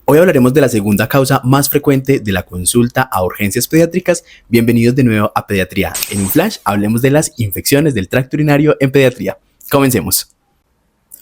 Hoy hablaremos de la segunda causa más frecuente de la consulta a urgencias pediátricas. Bienvenidos de nuevo a Pediatría. En un flash hablemos de las infecciones del tracto urinario en pediatría. Comencemos.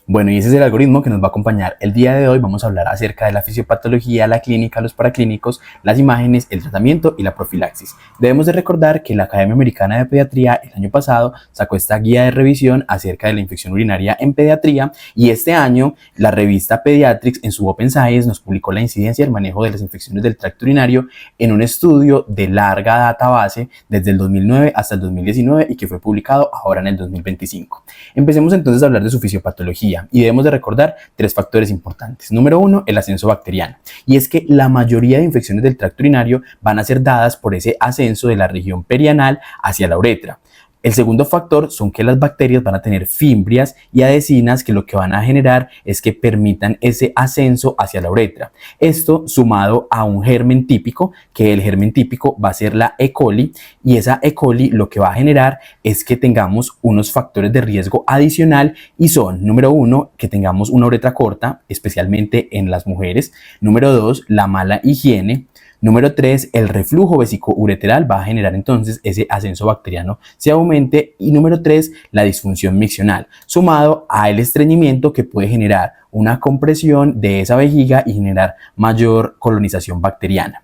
Bueno, y ese es el algoritmo que nos va a acompañar el día de hoy. Vamos a hablar acerca de la fisiopatología, la clínica, los paraclínicos, las imágenes, el tratamiento y la profilaxis. Debemos de recordar que la Academia Americana de Pediatría el año pasado sacó esta guía de revisión acerca de la infección urinaria en pediatría, y este año la revista Pediatrics en su Open Science nos publicó la incidencia y el manejo de las infecciones del tracto urinario en un estudio de larga database desde el 2009 hasta el 2019 y que fue publicado ahora en el 2025. Empecemos entonces a hablar de su fisiopatología. Y debemos de recordar tres factores importantes. Número uno, el ascenso bacteriano. Y es que la mayoría de infecciones del tracto urinario van a ser dadas por ese ascenso de la región perianal hacia la uretra. El segundo factor son que las bacterias van a tener fimbrias y adhesinas que lo que van a generar es que permitan ese ascenso hacia la uretra. Esto sumado a un germen típico, que el germen típico va a ser la E. coli, y esa E. coli lo que va a generar es que tengamos unos factores de riesgo adicional, y son, número uno, que tengamos una uretra corta, especialmente en las mujeres. Número dos, la mala higiene. Número 3, el reflujo vesicoureteral va a generar entonces ese ascenso bacteriano se aumente. Y número 3, la disfunción miccional, sumado al estreñimiento que puede generar una compresión de esa vejiga y generar mayor colonización bacteriana.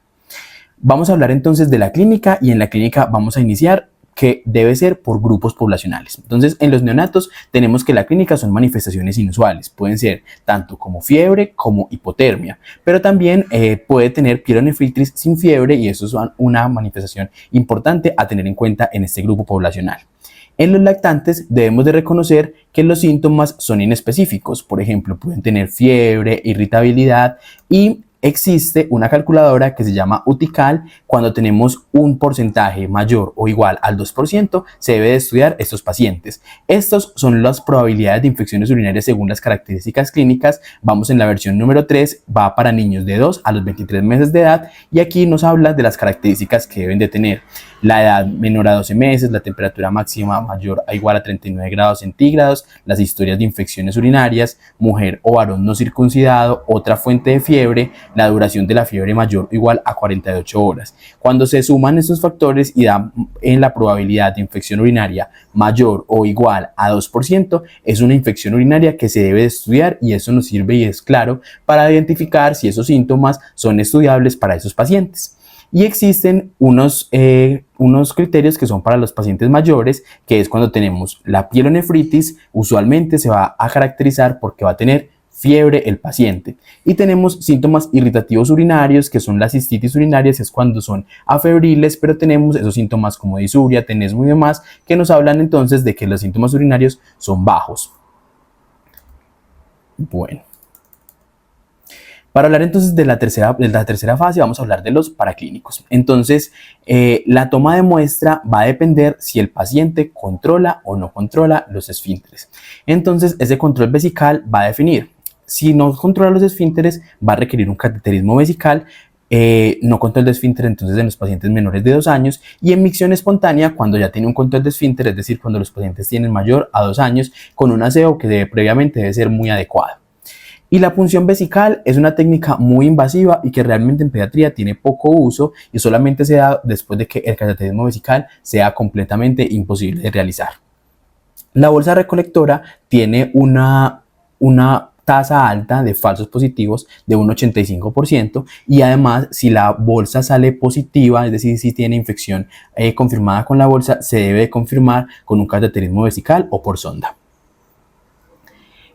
Vamos a hablar entonces de la clínica, y en la clínica vamos a iniciar que debe ser por grupos poblacionales. Entonces, en los neonatos tenemos que la clínica son manifestaciones inusuales. Pueden ser tanto como fiebre como hipotermia, pero también puede tener pielonefritis sin fiebre, y eso es una manifestación importante a tener en cuenta en este grupo poblacional. En los lactantes debemos de reconocer que los síntomas son inespecíficos. Por ejemplo, pueden tener fiebre, irritabilidad, y existe una calculadora que se llama UTICAL. Cuando tenemos un porcentaje mayor o igual al 2%, se debe de estudiar estos pacientes. Estos son las probabilidades de infecciones urinarias según las características clínicas. Vamos en la versión número 3, va para niños de 2 a los 23 meses de edad, y aquí nos habla de las características que deben de tener: la edad menor a 12 meses, la temperatura máxima mayor o igual a 39 grados centígrados, las historias de infecciones urinarias, mujer o varón no circuncidado, otra fuente de fiebre, la duración de la fiebre mayor o igual a 48 horas. Cuando se suman estos factores y dan en la probabilidad de infección urinaria mayor o igual a 2%, es una infección urinaria que se debe de estudiar, y eso nos sirve y es claro para identificar si esos síntomas son estudiables para esos pacientes. Y existen unos criterios que son para los pacientes mayores, que es cuando tenemos la pielonefritis. Usualmente se va a caracterizar porque va a tener fiebre el paciente, y tenemos síntomas irritativos urinarios, que son las cistitis urinarias, es cuando son afebriles, pero tenemos esos síntomas como disuria, tenesmo y demás, que nos hablan entonces de que los síntomas urinarios son bajos. Bueno, para hablar entonces de la tercera fase, vamos a hablar de los paraclínicos. Entonces, la toma de muestra va a depender si el paciente controla o no controla los esfínteres. Entonces, ese control vesical va a definir. Si no controla los esfínteres, va a requerir un cateterismo vesical. No control de esfínter entonces en los pacientes menores de 2 años, y en micción espontánea cuando ya tiene un control de esfínter, es decir, cuando los pacientes tienen mayor a 2 años, con un aseo que previamente debe ser muy adecuado. Y la punción vesical es una técnica muy invasiva y que realmente en pediatría tiene poco uso, y solamente se da después de que el cateterismo vesical sea completamente imposible de realizar. La bolsa recolectora tiene una tasa alta de falsos positivos de un 85%, y además si la bolsa sale positiva, es decir, si tiene infección confirmada con la bolsa, se debe confirmar con un cateterismo vesical o por sonda.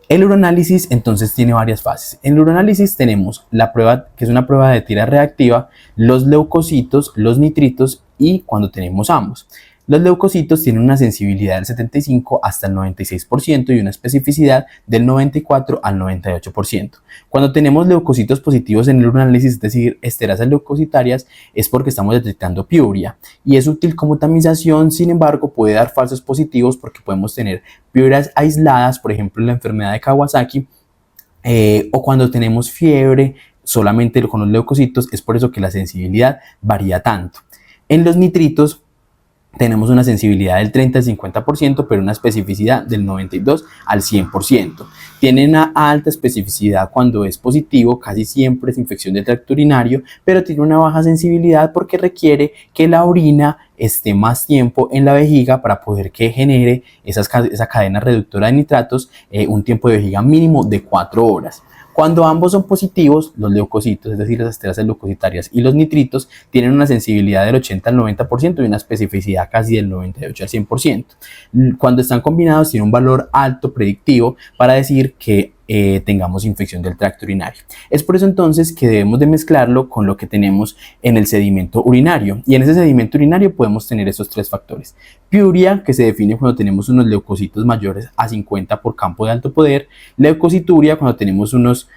El uroanálisis entonces tiene varias fases. En el uroanálisis tenemos la prueba, que es una prueba de tira reactiva, los leucocitos, los nitritos, y cuando tenemos ambos. Los leucocitos tienen una sensibilidad del 75 hasta el 96% y una especificidad del 94 al 98%. Cuando tenemos leucocitos positivos en el uroanálisis, es decir, esterasas leucocitarias, es porque estamos detectando piuria, y es útil como tamización. Sin embargo, puede dar falsos positivos porque podemos tener piurias aisladas, por ejemplo en la enfermedad de Kawasaki, o cuando tenemos fiebre solamente con los leucocitos. Es por eso que la sensibilidad varía tanto. En los nitritos tenemos una sensibilidad del 30 al 50%, pero una especificidad del 92 al 100%. Tiene una alta especificidad cuando es positivo, casi siempre es infección del tracto urinario, pero tiene una baja sensibilidad porque requiere que la orina esté más tiempo en la vejiga para poder que genere esa cadena reductora de nitratos, un tiempo de vejiga mínimo de 4 horas. Cuando ambos son positivos, los leucocitos, es decir, las esterasas leucocitarias y los nitritos, tienen una sensibilidad del 80 al 90% y una especificidad casi del 98 al 100%. Cuando están combinados, tiene un valor alto predictivo para decir que tengamos infección del tracto urinario. Es por eso entonces que debemos de mezclarlo con lo que tenemos en el sedimento urinario. Y en ese sedimento urinario podemos tener esos 3 factores. Piuria, que se define cuando tenemos unos leucocitos mayores a 50 por campo de alto poder. Leucocituria, cuando tenemos unos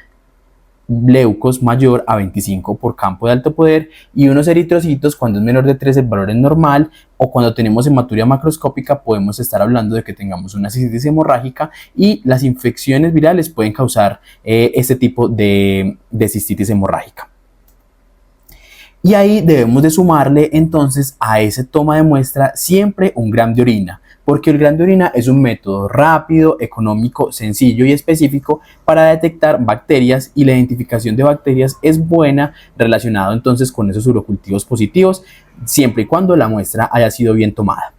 leucos mayor a 25 por campo de alto poder, y unos eritrocitos cuando es menor de 3 el valor es normal, o cuando tenemos hematuria macroscópica podemos estar hablando de que tengamos una cistitis hemorrágica, y las infecciones virales pueden causar este tipo de cistitis hemorrágica. Y ahí debemos de sumarle entonces a esa toma de muestra siempre un gram de orina, porque el gram de orina es un método rápido, económico, sencillo y específico para detectar bacterias, y la identificación de bacterias es buena relacionado entonces con esos urocultivos positivos, siempre y cuando la muestra haya sido bien tomada.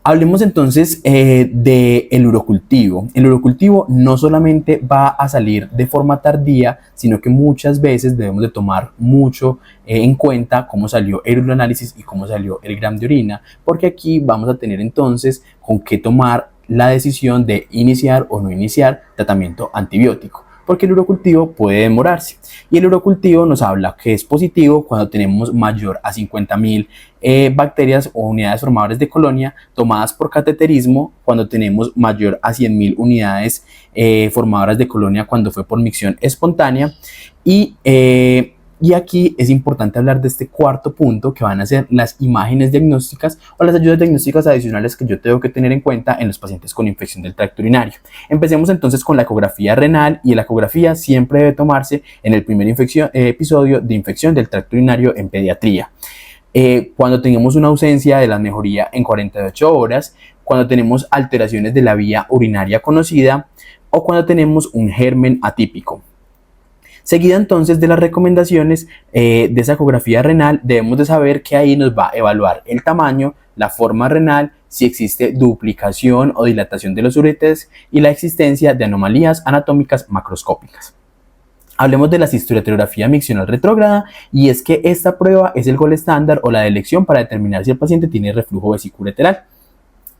Hablemos entonces del urocultivo. El urocultivo no solamente va a salir de forma tardía, sino que muchas veces debemos de tomar mucho en cuenta cómo salió el uroanálisis y cómo salió el gram de orina, porque aquí vamos a tener entonces con qué tomar la decisión de iniciar o no iniciar tratamiento antibiótico, porque el urocultivo puede demorarse. Y el urocultivo nos habla que es positivo cuando tenemos mayor a 50.000 bacterias o unidades formadoras de colonia tomadas por cateterismo, cuando tenemos mayor a 100.000 unidades formadoras de colonia cuando fue por micción espontánea, y aquí es importante hablar de este cuarto punto, que van a ser las imágenes diagnósticas o las ayudas diagnósticas adicionales que yo tengo que tener en cuenta en los pacientes con infección del tracto urinario. Empecemos entonces con la ecografía renal, y la ecografía siempre debe tomarse en el primer episodio de infección del tracto urinario en pediatría. Cuando tengamos una ausencia de la mejoría en 48 horas, cuando tenemos alteraciones de la vía urinaria conocida, o cuando tenemos un germen atípico. Seguida entonces de las recomendaciones de esa ecografía renal, debemos de saber que ahí nos va a evaluar el tamaño, la forma renal, si existe duplicación o dilatación de los uretes y la existencia de anomalías anatómicas macroscópicas. Hablemos de la cistoretrografía miccional retrógrada, y es que esta prueba es el gol estándar o la de elección para determinar si el paciente tiene reflujo vesículo-ureteral.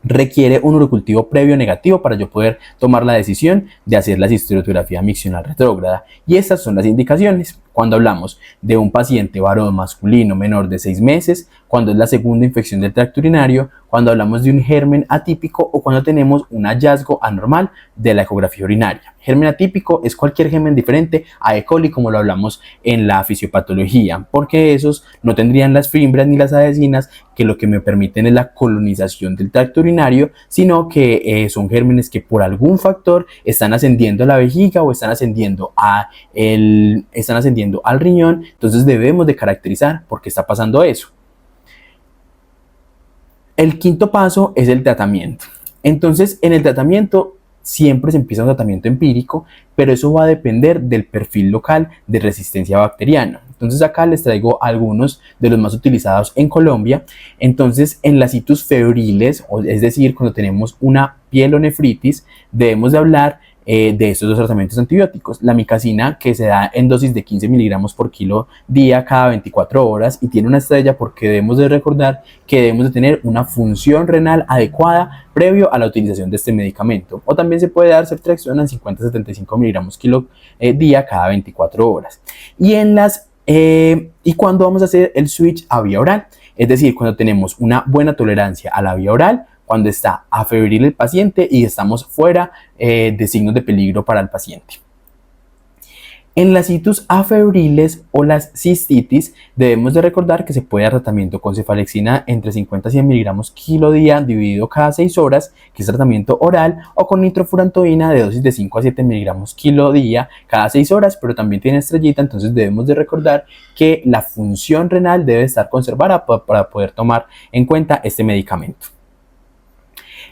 Requiere un urocultivo previo negativo para yo poder tomar la decisión de hacer la cistoretrografía miccional retrógrada. Y estas son las indicaciones. Cuando hablamos de un paciente varón masculino menor de 6 meses, cuando es la segunda infección del tracto urinario, cuando hablamos de un germen atípico o cuando tenemos un hallazgo anormal de la ecografía urinaria. Germen atípico es cualquier germen diferente a E. coli, como lo hablamos en la fisiopatología, porque esos no tendrían las fimbras ni las adhesinas que lo que me permiten es la colonización del tracto urinario, sino que son gérmenes que por algún factor están ascendiendo a la vejiga o están ascendiendo al riñón. Entonces debemos de caracterizar por qué está pasando eso. El quinto paso es el tratamiento. Entonces, en el tratamiento siempre se empieza un tratamiento empírico, pero eso va a depender del perfil local de resistencia bacteriana. Entonces acá les traigo algunos de los más utilizados en Colombia. Entonces, en las situs febriles, es decir, cuando tenemos una pielonefritis, debemos de hablar de estos 2 tratamientos antibióticos. La micacina, que se da en dosis de 15 miligramos por kilo día cada 24 horas y tiene una estrella porque debemos de recordar que debemos de tener una función renal adecuada previo a la utilización de este medicamento. O también se puede dar ceftriaxona en 50-75 miligramos kilo día cada 24 horas. Y cuando vamos a hacer el switch a vía oral, es decir, cuando tenemos una buena tolerancia a la vía oral, cuando está afebril el paciente y estamos fuera de signos de peligro para el paciente. En las citus afebriles o las cistitis, debemos de recordar que se puede dar tratamiento con cefalexina entre 50 y 100 miligramos kilo día dividido cada 6 horas, que es tratamiento oral, o con nitrofurantoína de dosis de 5 a 7 miligramos kilo día cada 6 horas, pero también tiene estrellita, entonces debemos de recordar que la función renal debe estar conservada para poder tomar en cuenta este medicamento.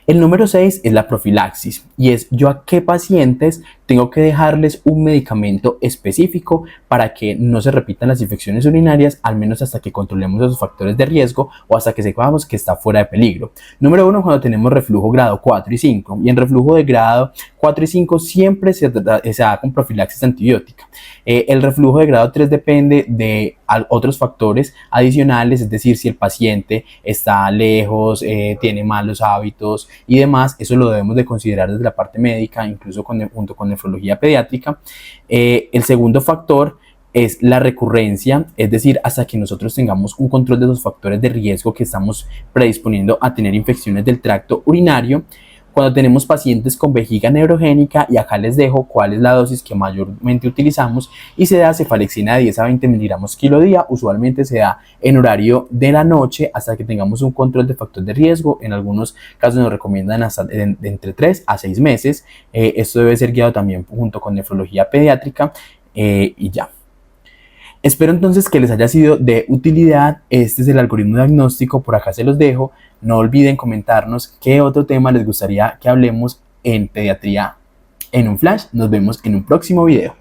El número 6 es la profilaxis y es yo a qué pacientes tengo que dejarles un medicamento específico para que no se repitan las infecciones urinarias, al menos hasta que controlemos esos factores de riesgo o hasta que sepamos que está fuera de peligro. Número 1, cuando tenemos reflujo grado 4 y 5, y en reflujo de grado 4 y 5 siempre se da con profilaxis antibiótica. El reflujo de grado 3 depende de otros factores adicionales, es decir, si el paciente está lejos, tiene malos hábitos y demás, eso lo debemos de considerar desde la parte médica, incluso junto con nefrología pediátrica. El segundo factor es la recurrencia, es decir, hasta que nosotros tengamos un control de los factores de riesgo que estamos predisponiendo a tener infecciones del tracto urinario. Cuando tenemos pacientes con vejiga neurogénica, y acá les dejo cuál es la dosis que mayormente utilizamos, y se da cefalexina de 10 a 20 miligramos kilo día, usualmente se da en horario de la noche hasta que tengamos un control de factor de riesgo. En algunos casos nos recomiendan hasta de entre 3 a 6 meses. Esto debe ser guiado también junto con nefrología pediátrica y ya. Espero entonces que les haya sido de utilidad. Este es el algoritmo diagnóstico, por acá se los dejo. No olviden comentarnos qué otro tema les gustaría que hablemos en pediatría en un flash. Nos vemos en un próximo video.